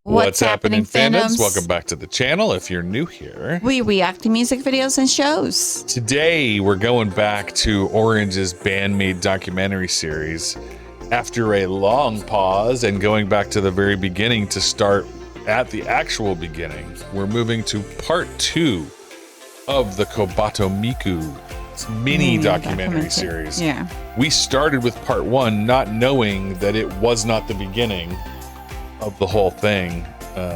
What's happening, fandoms? Welcome back to the channel if you're new here. We react to music videos and shows. Today, we're going back to Orange's Band Maid documentary series. After a long pause and going back to the very beginning to start at the actual beginning, we're moving to part 2 of the Kobato Miku mini documentary series. Yeah. We started with part 1 not knowing that it was not the beginning of the whole thing,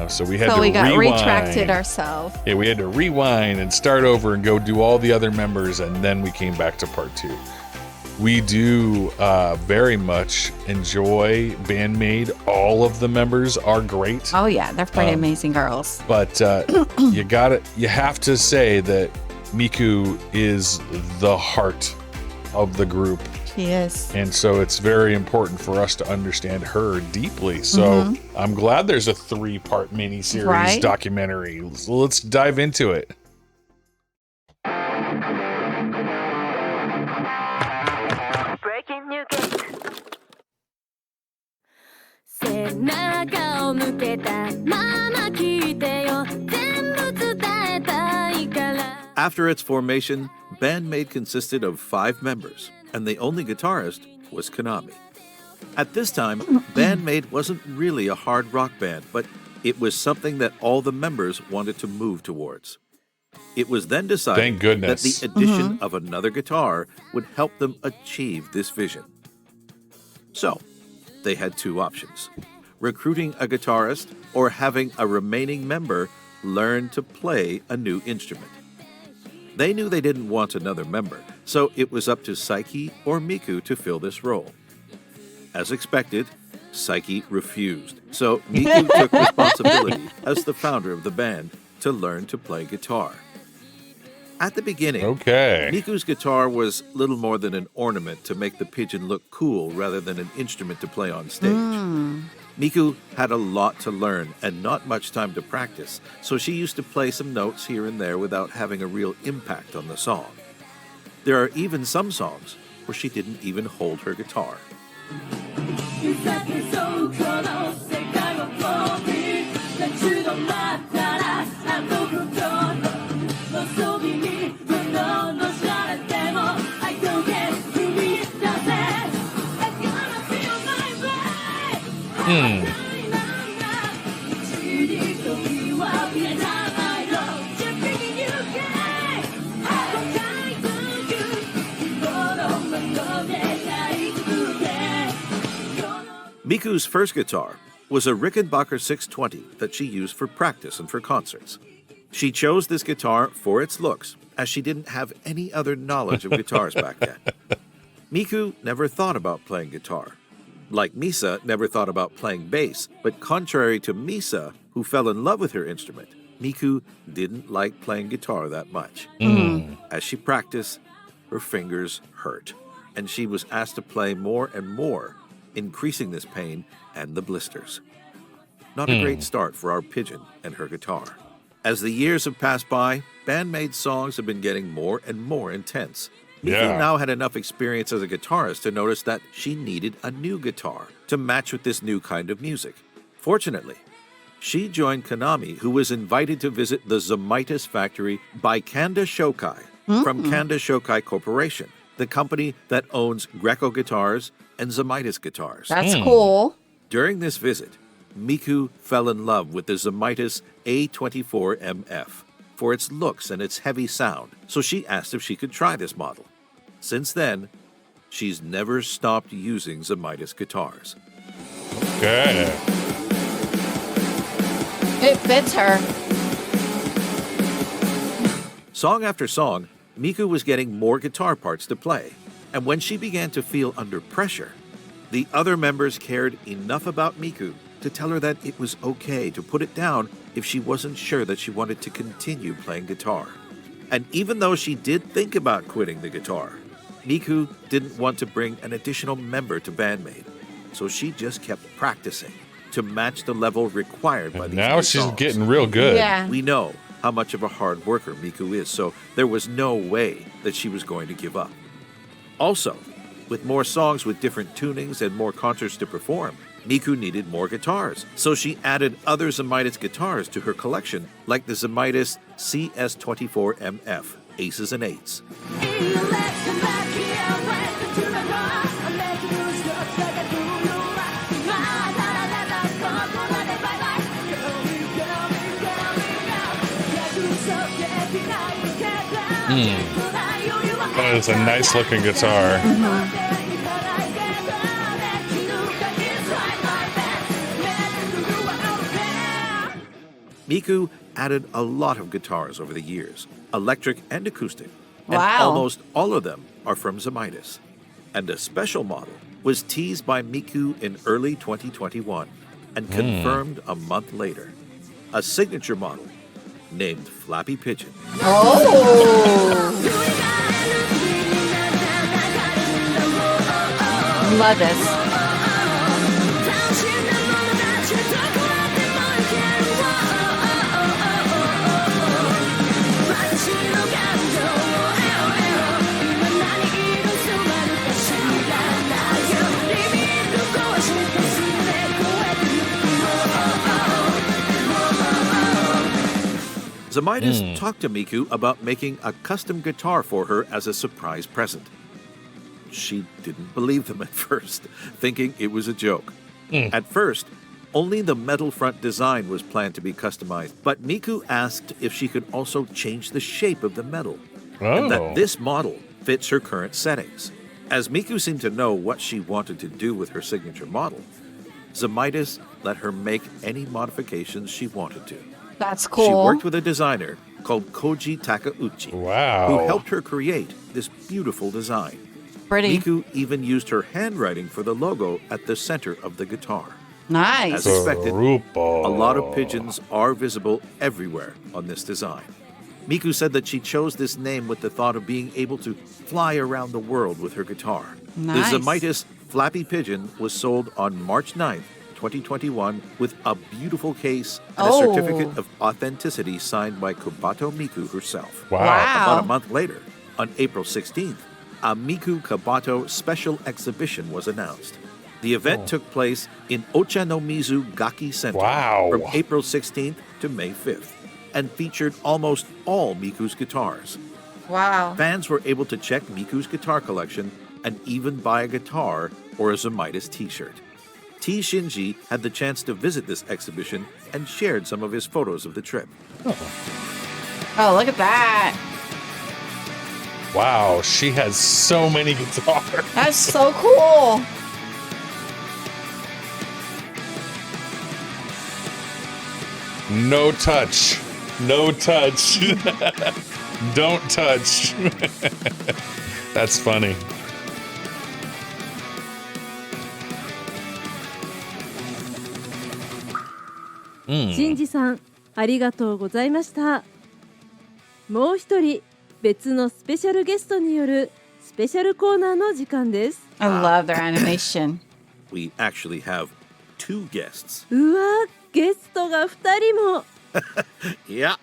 so we got retracted ourselves. Yeah, we had to rewind and start over and go do all the other members, and then we came back to part 2. We do very much enjoy Band Maid. All of the members are great. Oh yeah, they're pretty amazing girls. But you have to say that Miku is the heart of the group. She is. And so it's very important for us to understand her deeply. So I'm glad there's a 3-part mini-series documentary. Let's dive into it. Breaking new gate. After its formation, Band Maid consisted of 5 members, and the only guitarist was Konami. At this time, Band Maid wasn't really a hard rock band, but it was something that all the members wanted to move towards. It was then decided that the addition of another guitar would help them achieve this vision. So, they had 2 options: recruiting a guitarist or having a remaining member learn to play a new instrument. They knew they didn't want another member, so it was up to Saiki or Miku to fill this role. As expected, Saiki refused, so Miku took responsibility as the founder of the band to learn to play guitar. At the beginning, Miku's guitar was little more than an ornament to make the pigeon look cool rather than an instrument to play on stage. Miku had a lot to learn and not much time to practice, so she used to play some notes here and there without having a real impact on the song. There are even some songs where she didn't even hold her guitar. Miku's first guitar was a Rickenbacker 620 that she used for practice and for concerts. She chose this guitar for its looks, as she didn't have any other knowledge of guitars back then. Miku never thought about playing guitar. Like Misa never thought about playing bass, but contrary to Misa, who fell in love with her instrument, Miku didn't like playing guitar that much. As she practiced, her fingers hurt, and she was asked to play more and more, increasing this pain and the blisters. Not a great start for our pigeon and her guitar. As the years have passed by, Band Maid's songs have been getting more and more intense. Miku now had enough experience as a guitarist to notice that she needed a new guitar to match with this new kind of music. Fortunately, she joined Konami, who was invited to visit the Zamitis factory by Kanda Shokai from Kanda Shokai Corporation, the company that owns Greco guitars and Zamitis guitars. That's cool. During this visit, Miku fell in love with the Zamitis A24MF for its looks and its heavy sound, so she asked if she could try this model. Since then, she's never stopped using Zamitis guitars. Okay. It fits her. Song after song, Miku was getting more guitar parts to play, and when she began to feel under pressure, the other members cared enough about Miku to tell her that it was okay to put it down if she wasn't sure that she wanted to continue playing guitar. And even though she did think about quitting the guitar, Miku didn't want to bring an additional member to Band Maid, so she just kept practicing to match the level required by these now she's songs. getting real good. Yeah. We know how much of a hard worker Miku is, so there was no way that she was going to give up. Also, with more songs with different tunings and more concerts to perform, Miku needed more guitars, so she added other Zamitis guitars to her collection, like the Zamitis CS24MF, Aces and Eights. That is a nice looking guitar. Miku added a lot of guitars over the years, electric and acoustic, and Wow. almost all of them are from Zamitis. And a special model was teased by Miku in early 2021 and confirmed a month later. A signature model named Flappy Pigeon. Love this. Zamitis talked to Miku about making a custom guitar for her as a surprise present. She didn't believe them at first, thinking it was a joke. At first, only the metal front design was planned to be customized, but Miku asked if she could also change the shape of the metal, and that this model fits her current settings. As Miku seemed to know what she wanted to do with her signature model, Zamitis let her make any modifications she wanted to. That's cool. She worked with a designer called Koji Takeuchi, Wow. who helped her create this beautiful design. Pretty. Miku even used her handwriting for the logo at the center of the guitar. Nice. As expected, Grupo. a lot of pigeons are visible everywhere on this design. Miku said that she chose this name with the thought of being able to fly around the world with her guitar. Nice. The Zamitis Flappy Pigeon was sold on March 9th, 2021, with a beautiful case and a certificate of authenticity signed by Kobato Miku herself. Wow. About a month later, on April 16th, a Miku Kobato special exhibition was announced. The event took place in Ochanomizu Gaki Center from April 16th to May 5th and featured almost all Miku's guitars. Wow. Fans were able to check Miku's guitar collection and even buy a guitar or a Zamitis t-shirt. T. Shinji had the chance to visit this exhibition and shared some of his photos of the trip. Oh, look at that. Wow, she has so many guitars. That's so cool. No touch. No touch. Don't touch. That's funny. Mm. シンジさん、ありがとうございました。もう一人、別のスペシャルゲストによるスペシャルコーナーの時間です。I love their animation. We actually have two guests. うわ、ゲストが二人も。Yeah,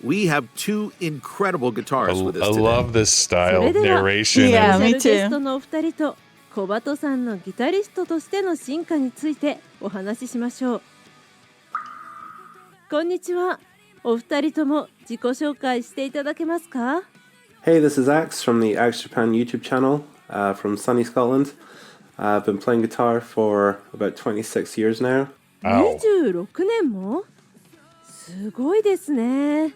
we have two incredible guitarists with us I today. love this そ style れ of では、 narration. Yeah, スペ me シャルゲス too. トのお二人と小バトさんのギタリストとしての進化についてお話ししましょう。こんにちは。お二人とも自己紹介していただけますか？ Hey, this is Axe from the Axe Japan YouTube channel from sunny Scotland. I've been playing guitar for about 26 years now. Wow. 26年も？すごいですね。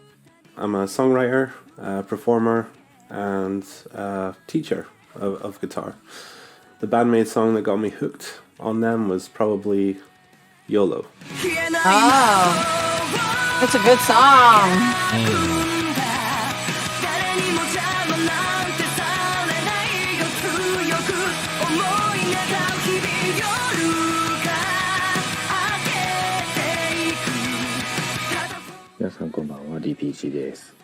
I'm a songwriter, performer, and teacher of guitar. The Band Maid song that got me hooked on them was probably YOLO. Oh, that's a good song. DPG です。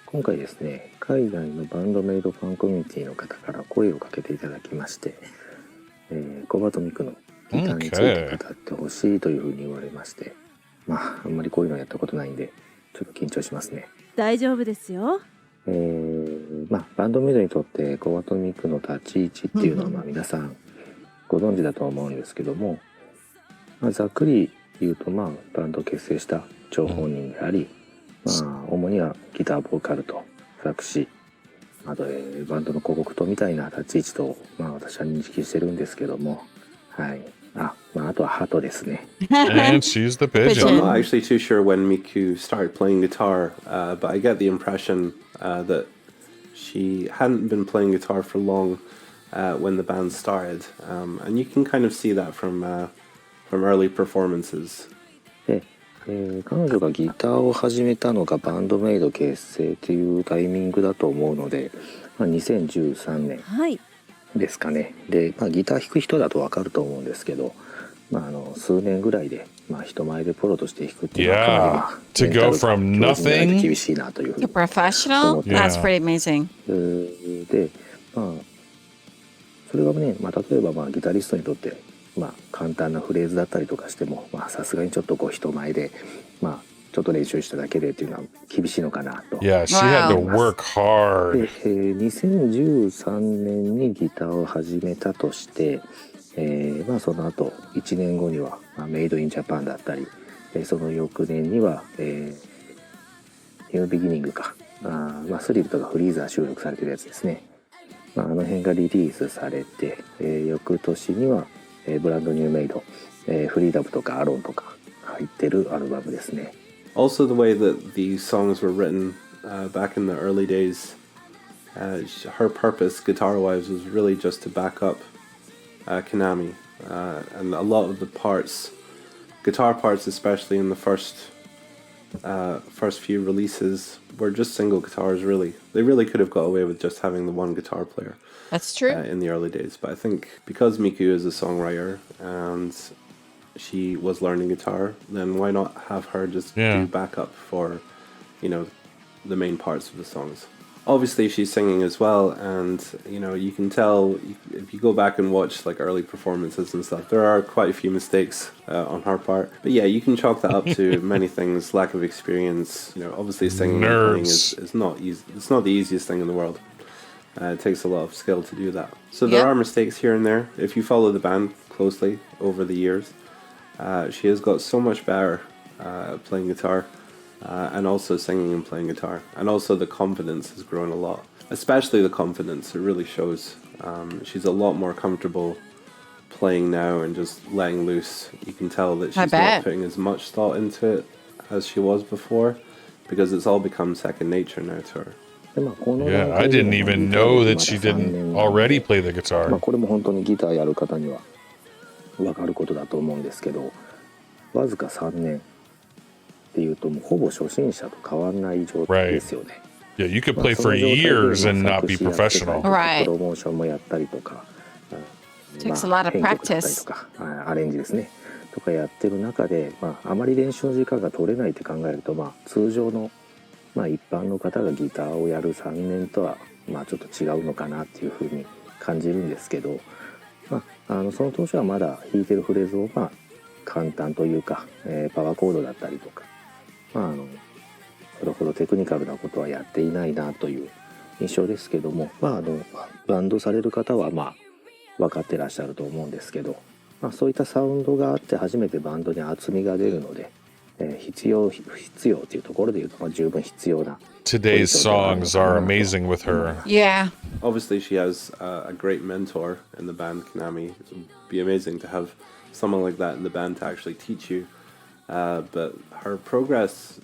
今回ですね、海外のバンドメイドファンコミュニティの方から声をかけていただきまして、コバとミクのギターについて語ってほしいというふうに言われまして、まああんまりこういうのやったことないんでちょっと緊張しますね。大丈夫ですよ。バンドメイドにとってコバとミクの立ち位置っていうのは皆さんご存知だと思うんですけども、ざっくり言うと、バンドを結成した張本人であり、主にはギターボーカルと作詞、あと、バンドの広告塔みたいな立ち位置と、私は認識してるんですけども、はい。あとは鳩ですね。And she's the So I'm pigeon. not actually too sure when Miku started playing guitar, but I get the impression that she hadn't been playing guitar for long when the band started, and you can kind of see that from early performances. で、彼女がギターを始めたのがバンドメイド結成っていうタイミングだと思うので、2013年はいですかね。で、ギター弾く人だと分かると思うんですけど、数年ぐらいで、人前でプロとして弾くっていうのはかなり、 Yeah. To メンタ go ル from が強靭でないと nothing. 厳しいなというふう You're に professional? Yeah. That's pretty amazing. で、それがね、例えばギタリストにとって、簡単なフレーズだったりとかしても、さすがにちょっと人前で、ちょっと練習しただけでっていうのは厳しいのかなと。Yeah, she had to Wow. work hard. で、2013年にギターを始めたとして、その後1年後には、メイドインジャパンだったり、その翌年には、ニュービギニングか、スリルとかフリーザー収録されてるやつですね。あの辺がリリースされて、翌年には、ブランドニューメイド、フリーダムとかアロンとか入ってるアルバムですね。Also, the way that these songs were written back in the early days, her purpose, guitar-wise, was really just to back up Konami, and a lot of the parts, guitar parts, especially in the first few releases, were just single guitars. Really, they really could have got away with just having the one guitar player. That's true. In the early days, but I think because Miku is a songwriter and she was learning guitar, then why not have her just do backup for, the main parts of the songs. Obviously she's singing as well, and you can tell if you go back and watch like early performances and stuff, there are quite a few mistakes on her part, but yeah, you can chalk that up to many things. Lack of experience, obviously singing and playing is not easy. It's not the easiest thing in the world. It takes a lot of skill to do that. So there are mistakes here and there. If you follow the band closely over the years, she has got so much better at playing guitar, and also singing and playing guitar. And also the confidence has grown a lot. Especially the confidence, it really shows. She's a lot more comfortable playing now and just letting loose. You can tell that she's not putting as much thought into it as she was before, because it's all become second nature now to her. Yeah, I didn't even know that she didn't already play the guitar. これも本当にギターやる方には分かることだと思うんですけど、わずか3年っていうともうほぼ初心者と変わらない状態ですよね。Yeah, you could play for years and not be professional. Right. プロモーションもやったりとか、Takes a lot of 編曲だったり practice. とか、アレンジですね。とかやってる中で、あまり練習の時間が取れないって考えると、通常の一般の方がギターをやる3年とはちょっと違うのかなっていうふうに感じるんですけど、その当初はまだ弾いてるフレーズを簡単というか、パワーコードだったりとか、それほどテクニカルなことはやっていないなという印象ですけども、バンドされる方は分かってらっしゃると思うんですけど、そういったサウンドがあって初めてバンドに厚みが出るので、必要というところで言うと十分必要な。Today's songs are amazing with her. Yeah. Obviously she has a great mentor in the band, Konami. It would be amazing to have someone like that in the band to actually teach you. But her progress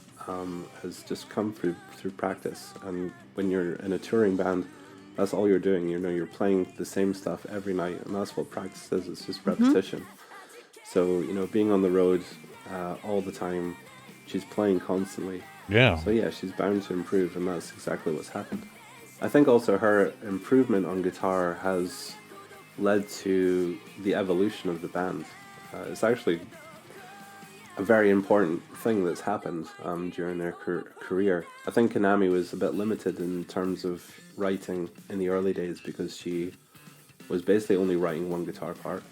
has just come through practice. And when you're in a touring band, that's all you're doing. You're playing the same stuff every night, and that's what practice is. It's just repetition. So, being on the road all the time, she's playing constantly. Yeah. So yeah, she's bound to improve, and that's exactly what's happened. I think also her improvement on guitar has led to the evolution of the band. It's actually a very important thing that's happened during their career. I think Konami was a bit limited in terms of writing in the early days because she was basically only writing one guitar part.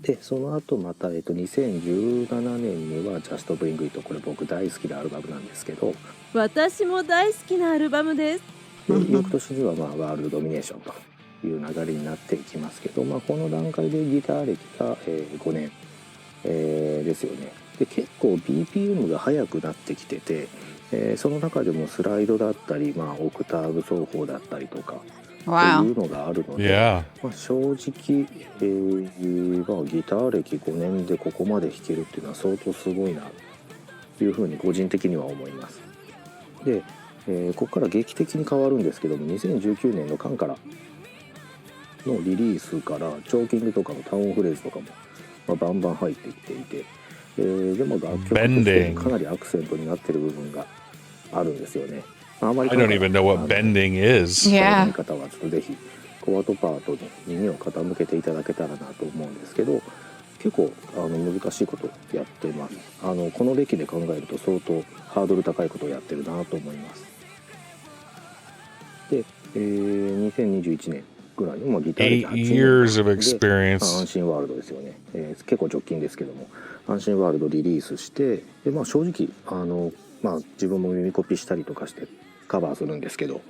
で、その後また、2017年には Just Bring It、 これ僕大好きなアルバムなんですけど、私も大好きなアルバムです。で翌年にはワールドドミネーションという流れになっていきますけど、この段階でギター歴が、5年ですよね。で結構 BPM が速くなってきてて、その中でもスライドだったり、オクターブ奏法だったりとかっていうのがあるので、Yeah. 正直、ギター歴5年でここまで弾けるっていうのは相当すごいなというふうに個人的には思います。で、ここから劇的に変わるんですけども、2019年のカンからのリリースからチョーキングとかのタウンフレーズとかも、バンバン入ってきていて、でも楽曲としてかなりアクセントになってる部分があるんですよね。あまり I don't even know what bending is. Yeah. 見方はちょっとぜひコバトパートに耳を傾けていただけたらなと思うんですけど、結構難しいことやってます。この歴で考えると相当ハードル高いことをやってるなと思います。で、2021年ぐらいにギター歴8 8 年 years of で、 experience. 安心ワールドですよね、結構直近ですけども安心ワールドリリースして、で、正直自分も耳コピしたりとかしてカバーするんですけど、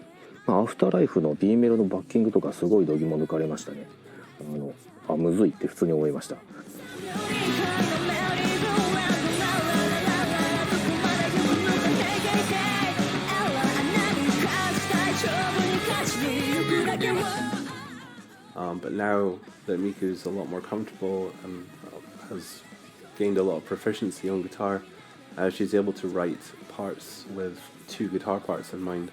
アフターライフの B メロのバッキングとかすごい度肝抜かれましたね。むずいって普通に思いました。But now that Miku's a lot more comfortable and has gained a lot of proficiency on guitar, she's able to write parts with 2 guitar parts in mind.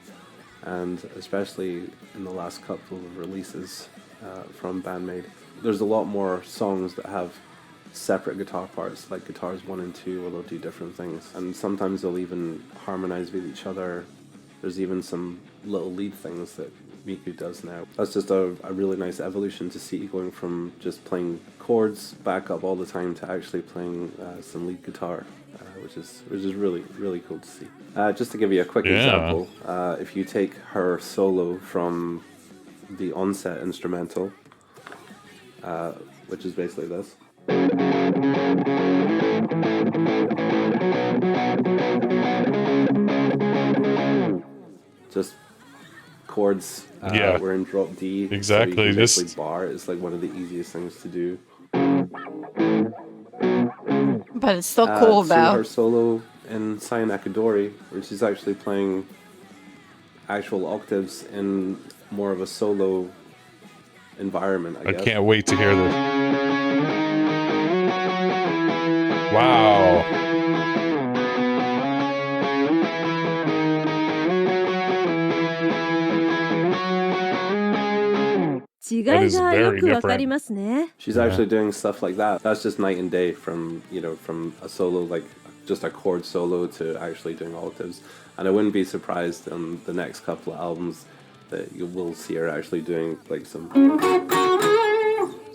And especially in the last couple of releases from Band Maid, there's a lot more songs that have separate guitar parts, like guitars 1 and 2, where they'll do different things. And sometimes they'll even harmonize with each other. There's even some little lead things that Miku does now. That's just a really nice evolution to see, going from just playing chords back up all the time to actually playing some lead guitar, which is really, really cool to see. Just to give you a quick example, if you take her solo from the onset instrumental, which is basically this. Just chords. We're in drop D. Exactly. So you can basically bar is like one of the easiest things to do. But it's still cool, To though. her solo in Cyan Akadori, where she's actually playing actual octaves in more of a solo environment, I guess. can't wait to hear this. Wow. 違いがよくわかりますね。She's actually doing stuff like that. That's just night and day from a solo, like just a chord solo, to actually doing octaves. And I wouldn't be surprised in the next couple of albums that you will see her actually doing like some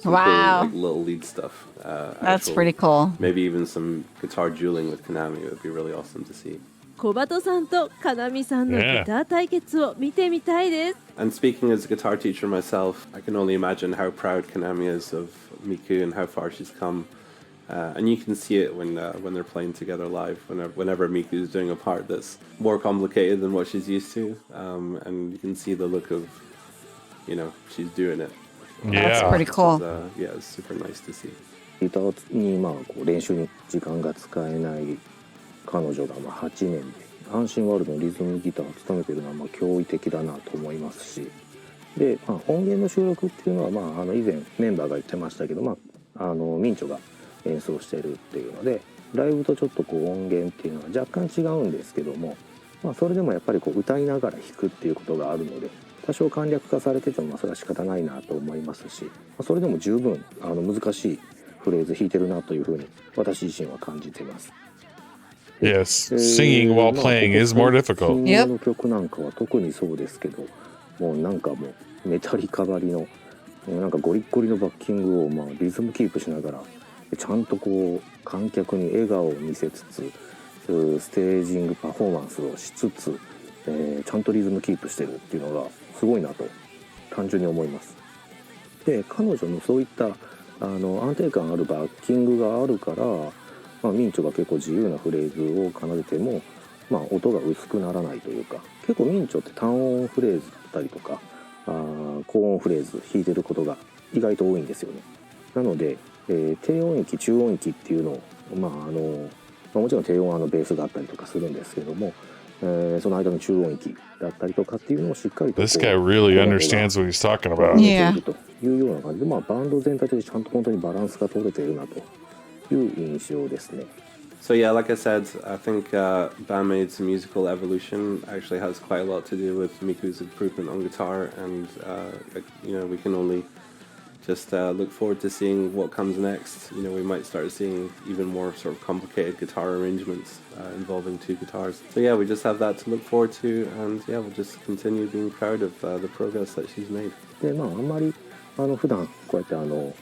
Wow. cool, like little lead stuff. That's pretty cool. Maybe even some guitar dueling with Konami. It would be really awesome to see. 小鳩さんとかなみさんのギター対決を見てみたいです。And speaking as a guitar teacher myself, I can only imagine how proud Konami is of Miku and how far she's come. And you can see it when they're playing together live. Whenever Miku is doing a part that's more complicated than what she's used to, and you can see the look of, she's doing it. That's pretty cool. Yeah, it's super nice to see. ギターに練習に時間が使えない彼女が8年で安心ワールドのリズムギターを務めているのは驚異的だなと思いますし、で、音源の収録っていうのは以前メンバーが言ってましたけど、ミンチョが演奏してるっていうので、ライブとちょっと音源っていうのは若干違うんですけども、それでもやっぱり歌いながら弾くっていうことがあるので、多少簡略化されててもそれは仕方ないなと思いますし、それでも十分難しいフレーズ弾いてるなというふうに私自身は感じています。Yes, singing while playing is more difficult. の曲なんかは特にそうですけど、もうメタリカばりのゴリッゴリのバッキングをリズムキープしながら、ちゃんと観客に笑顔を見せつつ、ステージングパフォーマンスをしつつ、ちゃんとリズムキープしてるっていうのがすごいなと単純に思います。で、彼女のそういった安定感あるバッキングがあるから、ミンチョが結構自由なフレーズを奏でても、音が薄くならないというか、結構ミンチョって単音フレーズだったりとか高音フレーズ弾いてることが意外と多いんですよね。なので、低音域中音域っていうのを、もちろん低音はベースがあったりとかするんですけども、その間の中音域だったりとかっていうのをしっかりと This guy really understands what he's talking about. Yeah. というような感じで、バンド全体でちゃんと本当にバランスが取れているなという印象ですね。So yeah, like I said, I think Band Maid's musical evolution actually has quite a lot to do with Miku's improvement on guitar, and we can only just look forward to seeing what comes next. We might start seeing even more sort of complicated guitar arrangements involving two guitars. So yeah, we just have that to look forward to, and yeah, we'll just continue being proud of the progress that she's made. であんまり普段こうやって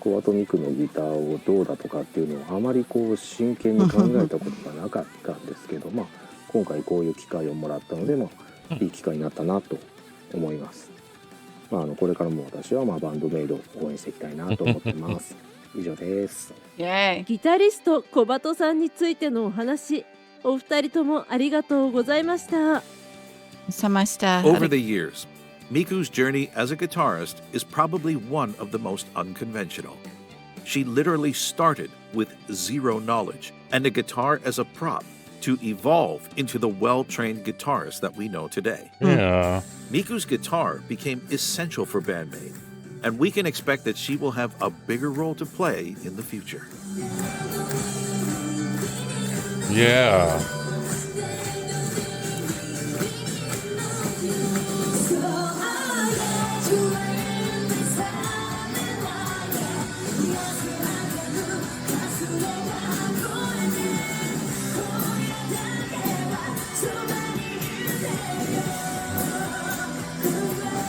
コバトミクのギターをどうだとかっていうのをあまり真剣に考えたことがなかったんですけど今回こういう機会をもらったのでいい機会になったなと思います。これからも私はバンドメイドを応援していきたいなと思ってます。以上です。Yay. ギタリストコバトさんについてのお話、お二人ともありがとうございました。Over the years, Miku's journey as a guitarist is probably one of the most unconventional. She literally started with zero knowledge and a guitar as a prop to evolve into the well-trained guitarist that we know today. Yeah. Miku's guitar became essential for Band Maid, and we can expect that she will have a bigger role to play in the future. Yeah.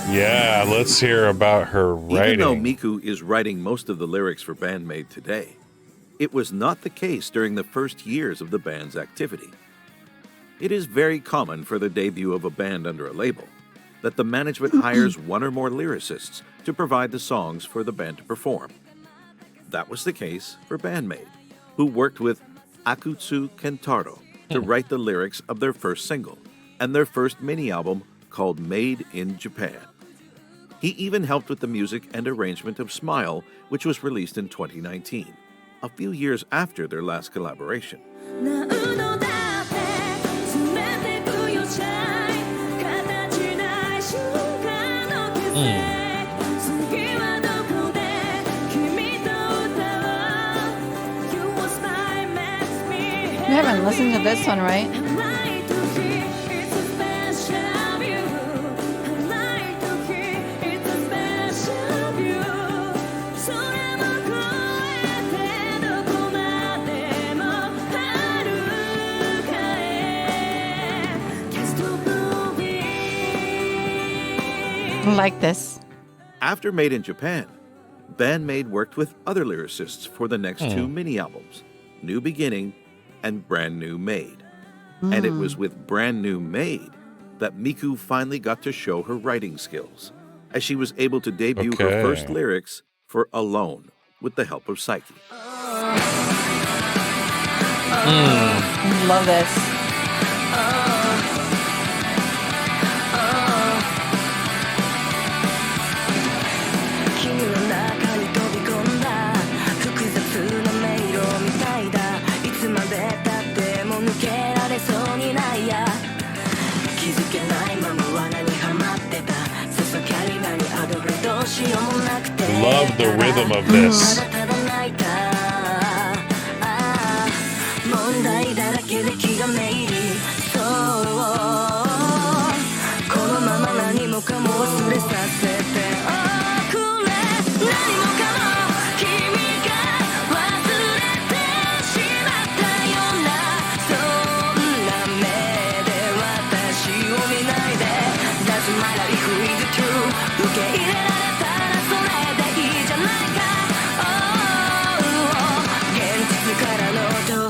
Yeah, let's hear about her writing. Even though Miku is writing most of the lyrics for Band Maid today, it was not the case during the first years of the band's activity. It is very common for the debut of a band under a label that the management hires one or more lyricists to provide the songs for the band to perform. That was the case for Band Maid, who worked with Akutsu Kentaro to write the lyrics of their first single and their first mini-album called Made in Japan. He even helped with the music and arrangement of Smile, which was released in 2019, a few years after their last collaboration. You haven't listened to this one, right? I like this. After Made in Japan, Band Maid worked with other lyricists for the next two mini-albums, New Beginning and Brand New Made. And it was with Brand New Made that Miku finally got to show her writing skills, as she was able to debut her first lyrics for Alone with the help of Psyche. I love this. Love the rhythm of this.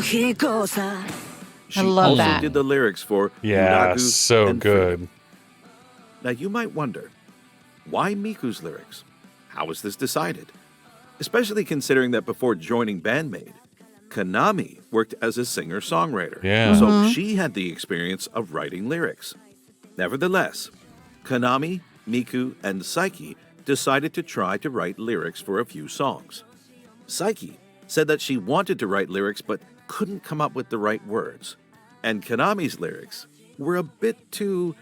She I love also that. did the lyrics for Yeah, Unagu so and good. Freedom. Now you might wonder, why Miku's lyrics? How was this decided? Especially considering that before joining Band Maid, Konami worked as a singer-songwriter. Yeah. So she had the experience of writing lyrics. Nevertheless, Konami, Miku, and Psyche decided to try to write lyrics for a few songs. Saiki said that she wanted to write lyrics but couldn't come up with the right words. And Konami's lyrics were a bit too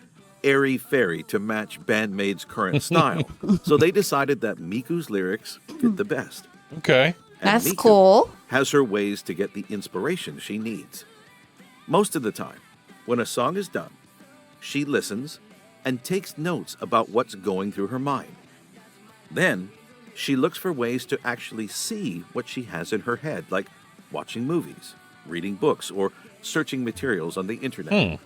airy-fairy to match Band Maid's current style, so they decided that Miku's lyrics fit the best. Okay. And That's Miku cool. has her ways to get the inspiration she needs. Most of the time, when a song is done, she listens and takes notes about what's going through her mind. Then, she looks for ways to actually see what she has in her head, like watching movies, reading books, or searching materials on the internet.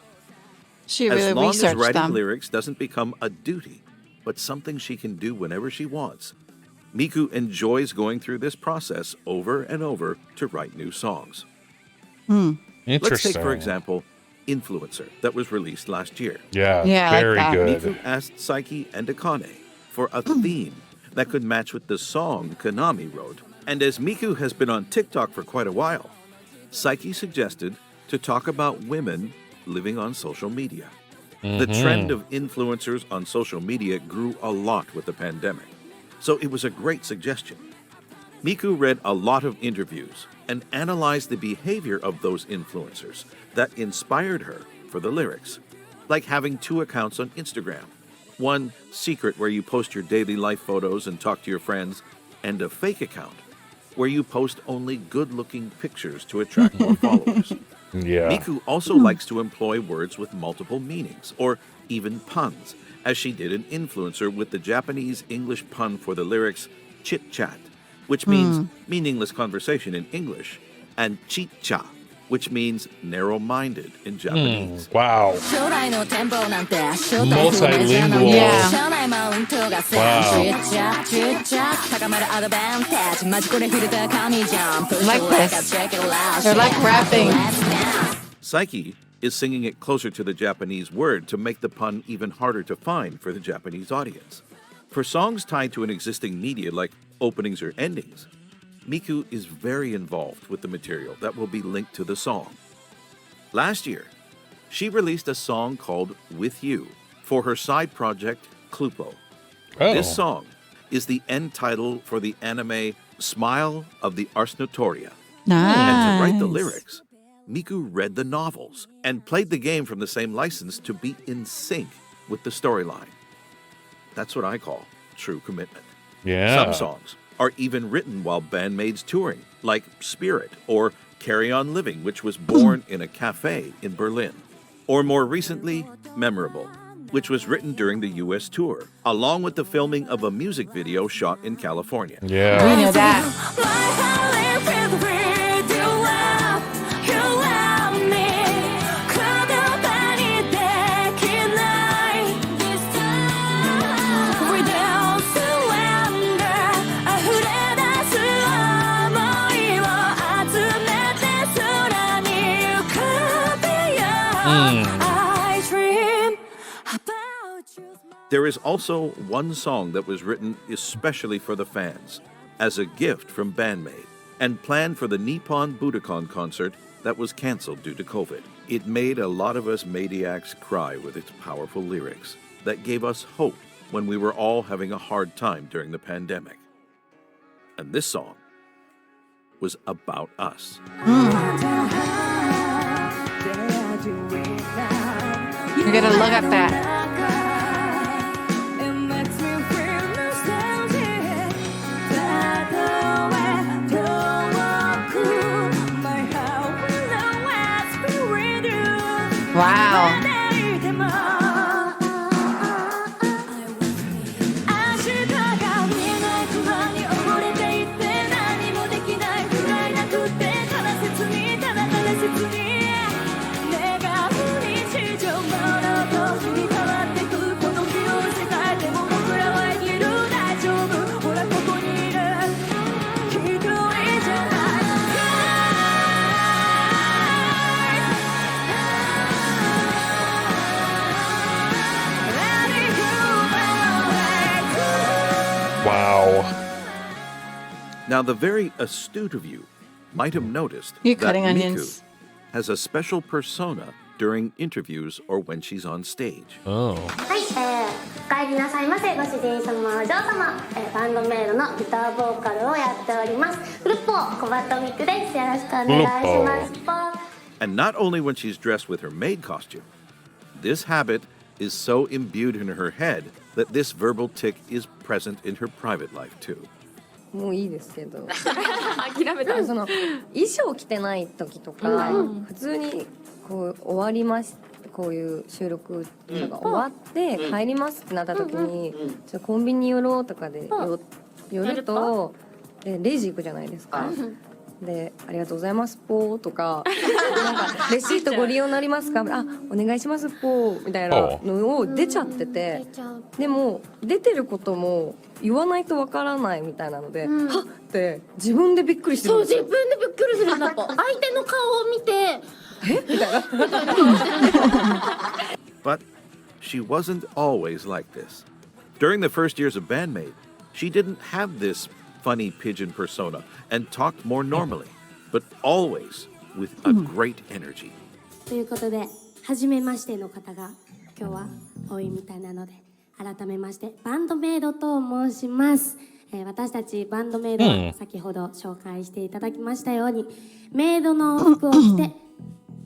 She As really long as researched writing them. lyrics doesn't become a duty, but something she can do whenever she wants, Miku enjoys going through this process over and over to write new songs. Interesting. Let's take, for example, Influencer, that was released last year. Yeah, Yeah, I like very that. good. Miku asked Saiki and Akane for a theme that could match with the song Konami wrote. And as Miku has been on TikTok for quite a while, Saiki suggested to talk about women living on social media. The trend of influencers on social media grew a lot with the pandemic, so it was a great suggestion. Miku read a lot of interviews and analyzed the behavior of those influencers that inspired her for the lyrics, like having 2 accounts on Instagram. One secret where you post your daily life photos and talk to your friends, and a fake account where you post only good-looking pictures to attract more followers. Yeah. Miku also likes to employ words with multiple meanings, or even puns, as she did an Influencer with the Japanese English pun for the lyrics chit-chat, which means meaningless conversation in English, and chicha, which means narrow-minded in Japanese. Wow. Multilingual. Yeah. Like this. They're like rapping. Saiki is singing it closer to the Japanese word to make the pun even harder to find for the Japanese audience. For songs tied to an existing media like openings or endings, Miku is very involved with the material that will be linked to the song. Last year, she released a song called With You for her side project, Clupo. Oh. This song is the end title for the anime Smile of the Arsnotoria. Nice. And to write the lyrics, Miku read the novels and played the game from the same license to be in sync with the storyline. That's what I call true commitment. Yeah. Some songs are even written while Band Maid's touring, like Spirit or Carry On Living, which was born in a cafe in Berlin. Or more recently, Memorable, which was written during the US tour, along with the filming of a music video shot in California. Yeah. We know that. There is also one song that was written especially for the fans, as a gift from Band Maid, and planned for the Nippon Budokan concert that was canceled due to COVID. It made a lot of us Maidiacs cry with its powerful lyrics that gave us hope when we were all having a hard time during the pandemic. And this song was about us. You gotta look at that. Wow. Wow. Now, the very astute of you might have noticed You that cutting Miku onions? has a special persona during interviews or when she's on stage. Oh. はい、お帰りなさいませ、ご主人様、お嬢様、バンドメイドのギターボーカルをやっております。フルポー、小バトミクです。よろしくお願いします。And not only when she's dressed with her maid costume. This habit is so imbued in her head that this verbal tick is present in her private life too. もういいですけど諦めたその衣装着てない時とか、普通にこう終わりますこういう収録とかが終わって帰りますってなった時に、じゃあコンビニ寄ろうとかで寄るとでレジ行くじゃないですか。でありがとうございますポーとかなんかレシートご利用になりますかあお願いしますポーみたいなのを出ちゃってて、でも出てることも言わないとわからないみたいなので、はっって自分でびっくりしてるんですよ。そう自分でびっくりするんだと相手の顔を見てえみたいな。But she wasn't always like this. During the first years of Band Maid, she didn't have this funny pigeon persona and talked more normally, but always with a great energy. ということで初めましての方が今日は多いみたいなので改めましてバンドメイドと申します。私たちバンドメイドは先ほど紹介していただきましたように、メイドの服を着て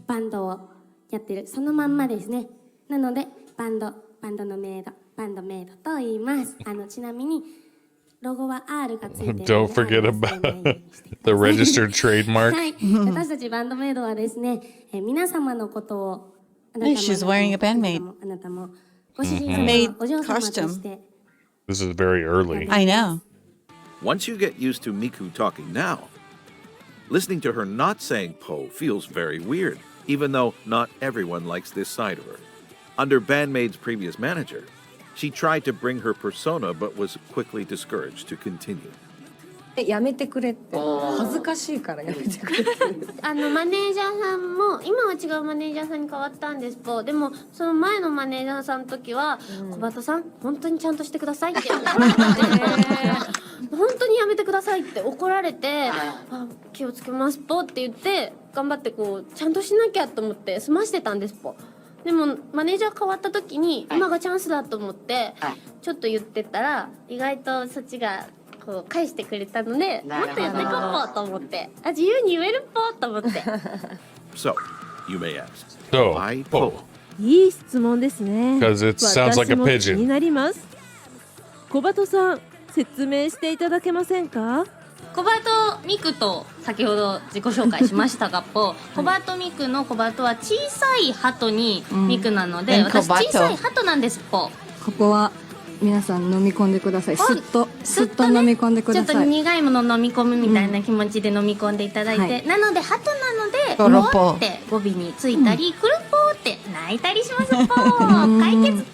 バンドをやってるそのまんまですね。なのでバンドのメイドバンドメイドと言います。ちなみにロゴは R がついているので Don't forget about the registered trademark. はい、私たちバンドメイドはですね、皆様のことをあなたも She's wearing a Band Maid あなたもご主人様お嬢様として This is very early. I know. Once you get used to Miku talking now, listening to her not saying po feels very weird, even though not everyone likes this side of her. Under Band Maid's previous manager, she tried to bring her persona but was quickly discouraged to continue. やめてくれって恥ずかしいからやめてくれってマネージャーさんも今は違うマネージャーさんに変わったんですけど、でもその前のマネージャーさんの時は小鳩さん本当にちゃんとしてくださいって怒られて本当にやめてくださいって怒られて気をつけますぽって言って頑張ってこうちゃんとしなきゃと思って済ましてたんですぽ。でもマネージャー変わった時に今がチャンスだと思ってちょっと言ってたら意外とそっちがこう返してくれたのでもっとやっていこうぽと思って自由に言えるぽと思って。So, you may ask, So, why po? いい質問ですね。 Because it sounds like a 私も pigeon. 気になります。小鳩さん、説明していただけませんか？コバトミクと先ほど自己紹介しましたがコバトミクのコバトは小さい鳩にミクなので、私小さい鳩なんですここは皆さん飲み込んでください。すっと飲み込んでください。ちょっと苦いもの飲み込むみたいな気持ちで飲み込んでいただいて、なので鳩なのでトロポポって語尾についたり、クルポーって泣いたりします解決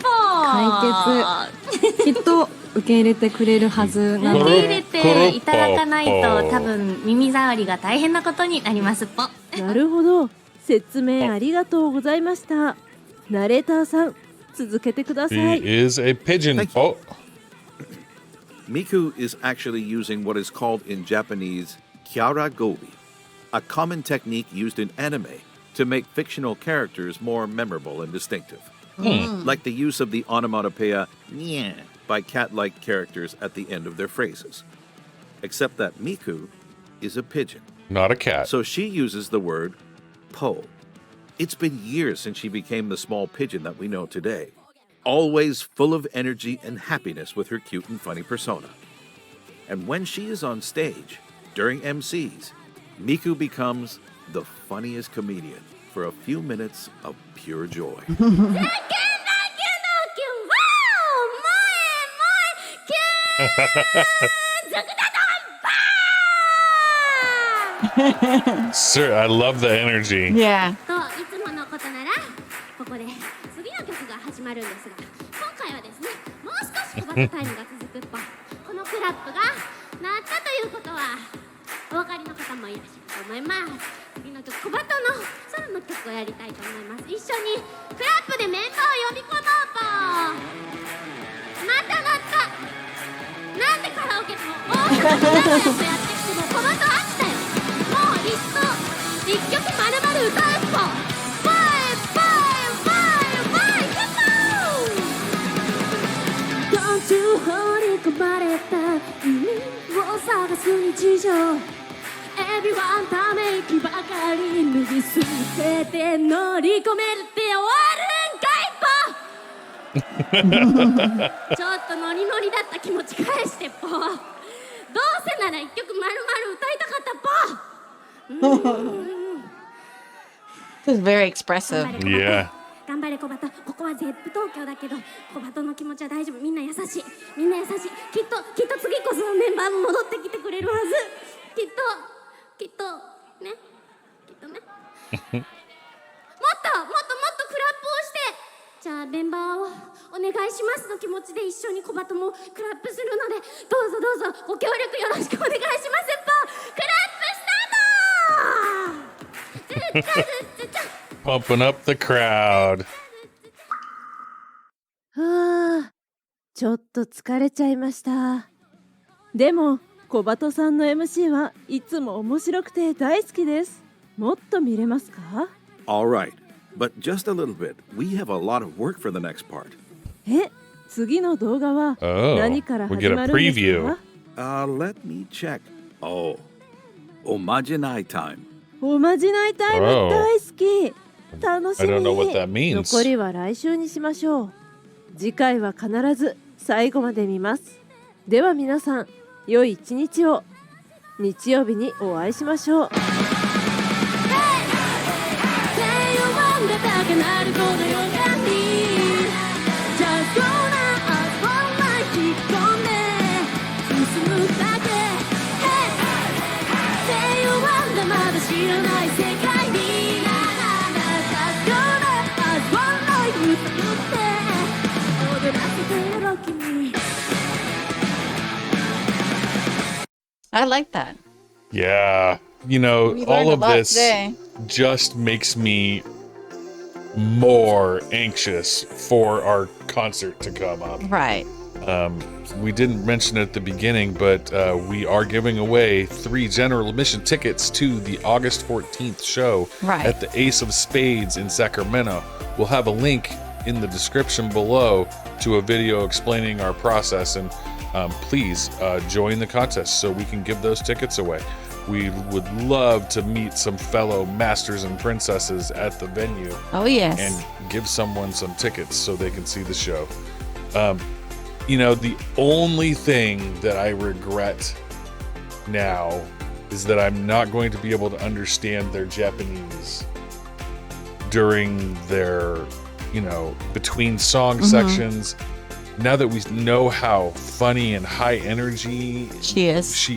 きっと受け入れてくれるはずなので受け入れていただかないと多分耳障りが大変なことになりますなるほど。説明ありがとうございました。ナレーターさん、続けてくださ He い。 is a pigeon. Oh, Miku is actually using what is called in Japanese kyara gobi, a common technique used in anime to make fictional characters more memorable and distinctive. Like the use of the onomatopoeia "nya" by cat-like characters at the end of their phrases. Except that Miku is a pigeon, not a cat. so she uses the word po. It's been years since she became the small pigeon that we know today, always full of energy and happiness with her cute and funny persona. And when she is on stage, during MCs, Miku becomes the funniest comedian for a few minutes of pure joy. Sir, I love the energy. Yeah. といつものことならここで次の曲が始まるんですが、今回はですねもう少し小バトタイムが続くとこのクラップが鳴ったということはお分かりの方もいらっしゃると思います。次の曲小バトのソロの曲をやりたいと思います。一緒にクラップでメンバーを呼び込もうと。また鳴った。なんでカラオケも大阪の長いやつやってきても小バト飽きたよ。もう一曲丸々歌うっぽ。慣れた意味を探す日常エビワンため息ばかり脱ぎ捨てて乗り込めるって終わるんかいっぽちょっとノリノリだった気持ち返してぽどうせなら一曲まるまる歌いたかったぽThis is very expressive. Yeah. 頑張れ小バトここはゼップ東京だけど小バトの気持ちは大丈夫みんな優しいみんな優しいきっと次こそメンバーも戻ってきてくれるはずきっとねきっとねもっとクラップをしてじゃあメンバーをお願いしますの気持ちで一緒に小バトもクラップするのでどうぞご協力よろしくお願いしますクラップスタートPumping up the crowd. はあ、ちょっと疲れちゃいました。でも、小バトさんの MC はいつも面白くて大好きです。もっと見れますか？ All right, but just a little bit. We have a lot of work for the next part. 次の動画は何から始まるんですか？ Let me check. Oh, おまじないタイム。おまじないタイム大好き。楽しみ。 I don't know what that means. 残りは来週にしましょう。次回は必ず最後まで見ます。では皆さん、良い一日を。日曜日にお会いしましょう。I like that. Yeah. You know, We all learned a of lot this today. just makes me more anxious for our concert to come up. Right. We didn't mention it at the beginning, but we are giving away 3 general admission tickets to the August 14th show at the Ace of Spades in Sacramento. We'll have a link in the description below to a video explaining our process, and please join the contest so we can give those tickets away. We would love to meet some fellow masters and princesses at the venue. Oh, yes. And give someone some tickets so they can see the show. You know, the only thing that I regret now is that I'm not going to be able to understand their Japanese during their, you know, between song sections. Now that we know how funny and high energy she is,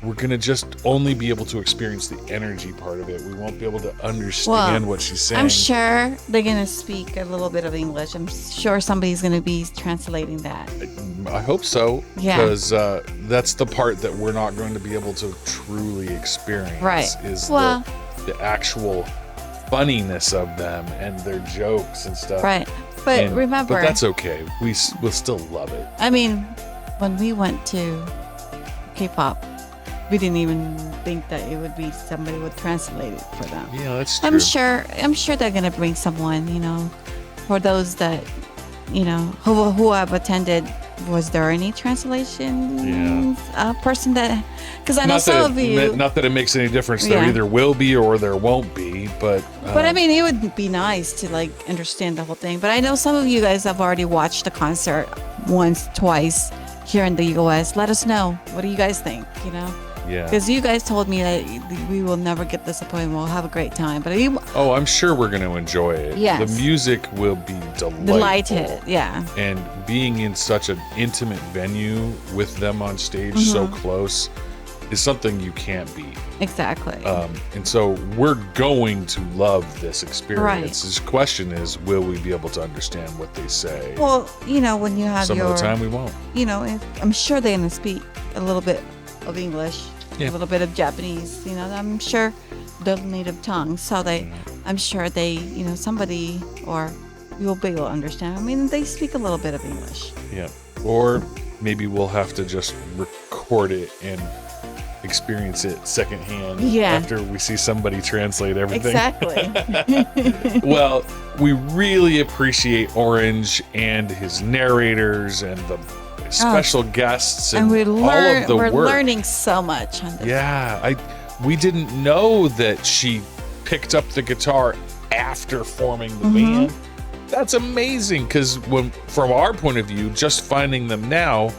we're going to just only be able to experience the energy part of it. We won't be able to understand what she's saying. I'm sure they're going to speak a little bit of English. I'm sure somebody's going to be translating that. I hope so. Yeah. Because that's the part that we're not going to be able to truly experience. Right. Is the actual funniness of them and their jokes and stuff. Right. But remember. But that's okay. We'll still love it. I mean, when we went to K-pop, we didn't even think that it would be somebody would translate it for them. Yeah, that's true. I'm sure they're gonna bring someone, you know, for those that, you know, who have attended. Was there any translation person that? Because I know some of you. Not that it makes any difference. There either will be or there won't be. But I mean, it would be nice to like understand the whole thing. But I know some of you guys have already watched the concert once, twice here in the U.S. Let us know. What do you guys think? You know. Yeah. Because you guys told me that we will never get disappointed. We'll have a great time. But I'm sure we're going to enjoy it. Yes. The music will be delightful. Delighted, yeah. And being in such an intimate venue with them on stage so close is something you can't beat. Exactly. And so we're going to love this experience. Right. The question is, will we be able to understand what they say? Well, you know, when you have Some of the time we won't. You know, I'm sure they're going to speak a little bit of English, a little bit of Japanese, you know, I'm sure their native tongue. So I'm sure they, you know, somebody or you'll be able to understand. I mean, they speak a little bit of English. Yeah. Or maybe we'll have to just record it and experience it secondhand after we see somebody translate everything. Exactly. Well, we really appreciate Orange and his narrators and the special guests and we're all of the we're work. learning so much on this. Yeah, we didn't know that she picked up the guitar after forming the band. That's amazing, because from our point of view, just finding them now,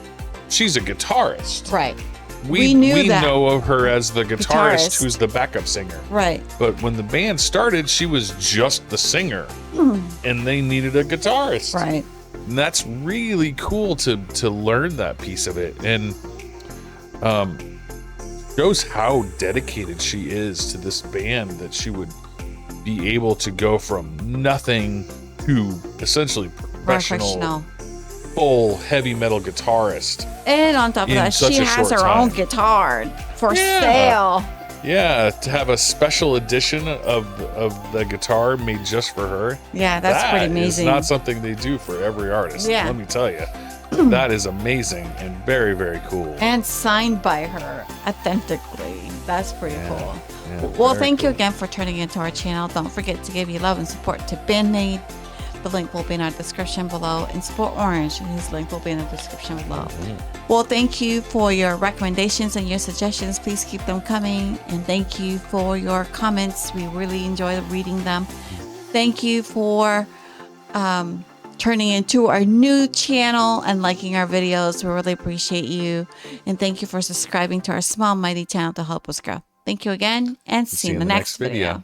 she's a guitarist. Right. We knew that. know of her as the guitarist who's the backup singer. Right. But when the band started, she was just the singer, and they needed a guitarist. Right. And that's really cool to learn that piece of it, and shows how dedicated she is to this band, that she would be able to go from nothing to essentially professional. Full heavy metal guitarist. And on top of that, she has her own guitar for sale. Yeah, to have a special edition of the guitar made just for her. Yeah, that's pretty amazing. It's not something they do for every artist. Yeah. Let me tell you. That is amazing and very, very cool. And signed by her authentically. That's pretty cool. Yeah, well, very thank you cool. again for tuning into our channel. Don't forget to give your love and support to Band Maid. The link will be in our description below. And support Orange. His link will be in the description below. Well, thank you for your recommendations and your suggestions. Please keep them coming. And thank you for your comments. We really enjoy reading them. Thank you for turning into our new channel and liking our videos. We really appreciate you. And thank you for subscribing to our small mighty channel to help us grow. Thank you again, and see you in the next video.